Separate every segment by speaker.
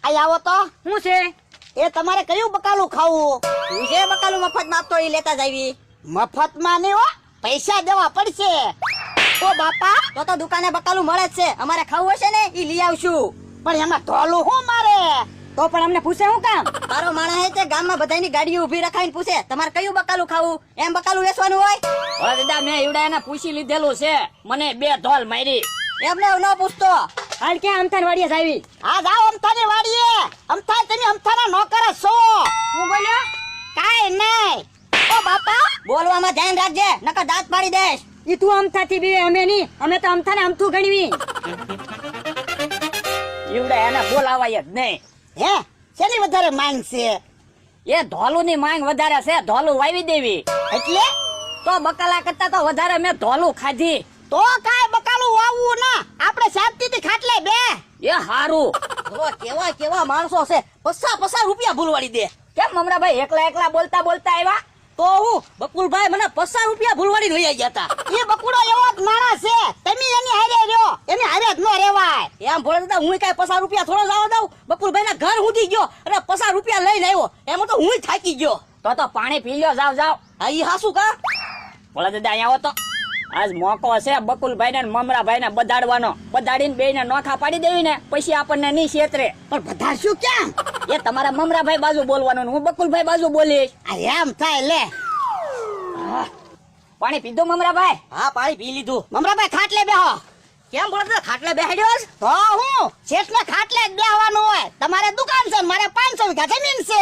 Speaker 1: આઈ આવો તો
Speaker 2: શું છે?
Speaker 1: એ તમારે કયું બકાલું ખાવું?
Speaker 2: તું જે બકાલું મફત આપતો એ લેતા જાવી.
Speaker 1: મફતમાં નહીં હો, પૈસા દેવા પડશે. ઓ બાપા,
Speaker 2: તો દુકાને બકાલું મળે જ છે. અમારે ખાવું હશે ને ઈ લઈ આવશું.
Speaker 1: પણ એમાં ધોલું શું મારે?
Speaker 2: તો પણ અમને પૂછે શું કામ? તારો માણસ હે તે ગામમાં બધાની ગાડીઓ ઊભી રખાઈને પૂછે તમારે કયું બકાલું ખાવું, એમ બકાલું વેચવાનું હોય.
Speaker 3: હવે દાદા મેં એવડા એને પૂછી લીધેલું છે, મને 2 ધોલ મારી.
Speaker 2: એમને ન પૂછતો. હાલ ક્યાં અમથાન વાડીએ જાવી?
Speaker 1: આ જાઓ અમથાની વાડીએ. અમથા તમે અમથાના નોકર જ છો.
Speaker 2: હું બોલ્યો?
Speaker 1: કાઈ નહીં. ઓ બાપા,
Speaker 2: બોલવામાં ધ્યાન રાખજે નકર દાંત પાડી દેશ. ઈ તું અમથાથી બીવે અમે નહીં, અમે તો અમથાને અમથું ગણવી.
Speaker 3: એવડા એને બોલાવાય જ નહીં.
Speaker 1: હે શેની વધારે માંગ છે?
Speaker 3: એ ધોલું ની માંગ વધારે છે, ધોલું વાવી દેવી.
Speaker 1: એટલે
Speaker 3: તો બકાલા કરતા તો વધારે મેં ધોલું ખાધી.
Speaker 1: તો કાઈ બકાલું વાવવું ના, આપણે શાંતિથી ખાટલે બે.
Speaker 3: એ હારું.
Speaker 2: કેવા કેવા માણસો છે, 50 રૂપિયા ભૂલવાડી દે.
Speaker 3: કેમ મમરાભાઈ એકલા બોલતા આવ્યા?
Speaker 2: તો હું બકુલભાઈ મને 50 રૂપિયા ભૂલવાડી લઈ ગયા હતા.
Speaker 1: એ બકુડો એવો જ માણસ છે, તમે એની હારે રહ્યો, એની હારે જ ન રહેવાય.
Speaker 2: એમ ભોળે દાદા હું કઈ 50 રૂપિયા થોડો લાવવા દઉં? બકુલભાઈ ના ઘર સુધી ગયો અને 50 રૂપિયા લઈને આવ્યો, એમાં તો હું થાકી ગયો.
Speaker 3: તો પાણી પી લ્યો, જાવ.
Speaker 2: હા ઈ હાસુ કા?
Speaker 3: બોલા દાદા અહીંયા આવો તો. આજ મોકો છે બકુલભાઈ ને મમરાભાઈ ને બધાડવાનો. બધાડીને બેયને નોખા પાડી દેવી ને પછી આપણને નહીં છેતરે.
Speaker 1: પણ બધા શું કેમ?
Speaker 3: એ તમારા મમરાભાઈ બાજુ બોલવાનું ને હું બકુલભાઈ બાજુ બોલીશ.
Speaker 1: આ એમ થાય લે.
Speaker 3: પાણી પીધું મમરાભાઈ?
Speaker 2: હા પાણી પી લીધું.
Speaker 1: મમરાભાઈ ખાટલે બેહો.
Speaker 2: કેમ બોલે દાદા ખાટલે બેહાડ્યો છે?
Speaker 1: તો હું શેઠને ખાટલે જ બેહવાનું હોય. તમારે દુકાન છે ને મારે 500 વીઘા જમીન છે.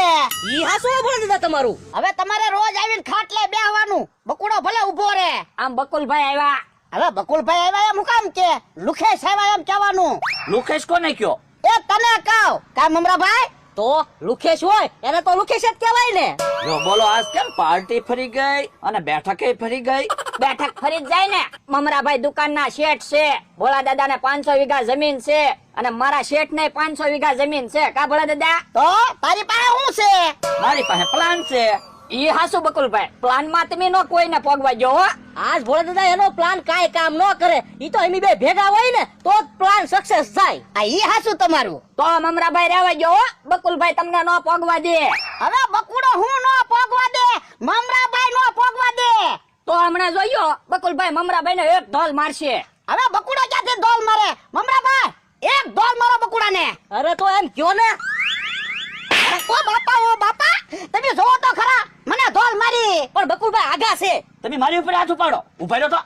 Speaker 2: ઈ હાસુ બોલે દાદા તમારું?
Speaker 1: હવે તમારે રોજ આવીને ખાટલે બેહવાનું. બકુડો ભલે ઉભો રહે.
Speaker 3: આમ બકુલભાઈ આવ્યા.
Speaker 1: હવે બકુલભાઈ આવ્યા એમ હું કામ કે લુખેશ આવ્યા એમ કહેવાનું.
Speaker 3: લુખેશ કોને કયો?
Speaker 1: એ તને કહું કા મમરાભાઈ?
Speaker 2: તો લુખેશ હોય એને તો લુખેશ જ કહેવાય ને.
Speaker 4: જો બોલો આજ કેમ પાર્ટી ફરી ગઈ અને બેઠકે ફરી ગઈ?
Speaker 3: બેઠક ફરી જ જાય ને. મમરાભાઈ દુકાનના શેઠ છે, ભોળા દાદા ને 500 વીઘા જમીન છે અને મારા શેઠ ને 500 વીઘા જમીન છે. કા ભોળા દાદા?
Speaker 1: તો તારી પાસે શું છે?
Speaker 4: મારી પાસે પ્લાન છે.
Speaker 3: ઈ હાસુ બકુલભાઈ, પ્લાન માં તમે નો કોઈને પોગવા જો હો.
Speaker 2: આજ ભોળા દાદા એનો પ્લાન કાઈ કામ ન કરે. ઈ તો એમી બે ભેગા હોય ને તો જ પ્લાન સક્સેસ થાય.
Speaker 1: આ ઈ હાસુ તમારું.
Speaker 3: તો મમરાભાઈ રહેવા જો હો, બકુલભાઈ તમને નો પોગવા દે.
Speaker 1: હવે બકુડો હું નો પોગવા દે, મમરાભાઈ નો પોગવા દે.
Speaker 3: તો હમણાં જોયો બકુલભાઈ મમરાભાઈ ને 1 ધોલ મારશે.
Speaker 1: હવે બકુડો ક્યાંથી ધોલ મારે? મમરાભાઈ એક ધોલ મારો બકુડાને.
Speaker 2: અરે તો એમ કયો ને.
Speaker 1: ઓ બાપા તમે જોવો તો ખરા, મને ધોલ મારી.
Speaker 2: પણ બકુલભાઈ આગા છે.
Speaker 4: તમે મારી ઉપર હાથ ઉપાડો. ઉભા રહ્યો તો.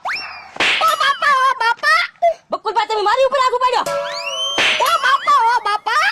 Speaker 1: ઓ બાપા
Speaker 2: બકુલભાઈ તમે મારી ઉપર હાથ ઉપાડ્યો.